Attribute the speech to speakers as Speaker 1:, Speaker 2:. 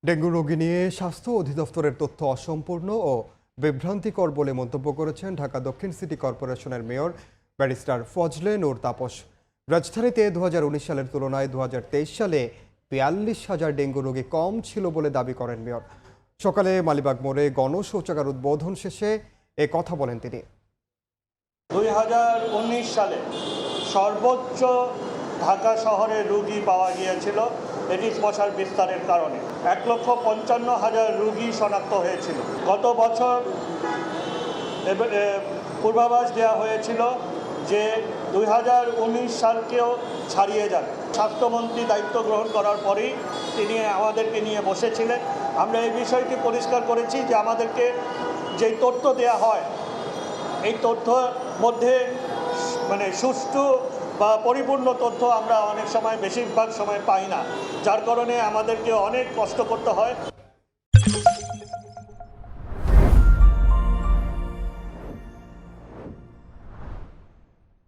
Speaker 1: Dengue রোগী নিয়ে স্বাস্থ্য অধিদপ্তরের তথ্য অসম্পূর্ণ ও বিভ্রান্তিকর বলে মন্তব্য করেছেন ঢাকা দক্ষিণ সিটি কর্পোরেশনের মেয়র ব্যারিস্টার ফজলে নূর তাপস। রাজধানীতে 2019 সালের তুলনায় 2023 সালে 42,000 ডেঙ্গু রোগী কম ছিল বলে দাবি করেন মেয়র। সকালে মালিবাগ মোড়ে গণশৌচাগার উদ্বোধন শেষে এ কথা বলেন তিনি।
Speaker 2: 2019 সালে সর্বোচ্চ ঢাকা শহরে রোগী পাওয়া গিয়েছিল এডিস মশার বিস্তারের কারণে। 1,55,000 রোগী শনাক্ত হয়েছিল। গত বছর পূর্বাভাস দেওয়া হয়েছিল যে 2019 সালকেও ছাড়িয়ে যাবে। স্বাস্থ্যমন্ত্রী দায়িত্ব গ্রহণ করার পরেই তিনি আমাদেরকে নিয়ে বসেছিলেন। আমরা এই বিষয়টি পরিষ্কার করেছি যে আমাদেরকে যেই তথ্য দেয়া হয় এই তথ্যের মধ্যে সুষ্ঠু বা পরিপূর্ণ তথ্য আমরা অনেক সময় বেশিরভাগ সময় পাই না, যার কারণে আমাদেরকে অনেক কষ্ট করতে হয়।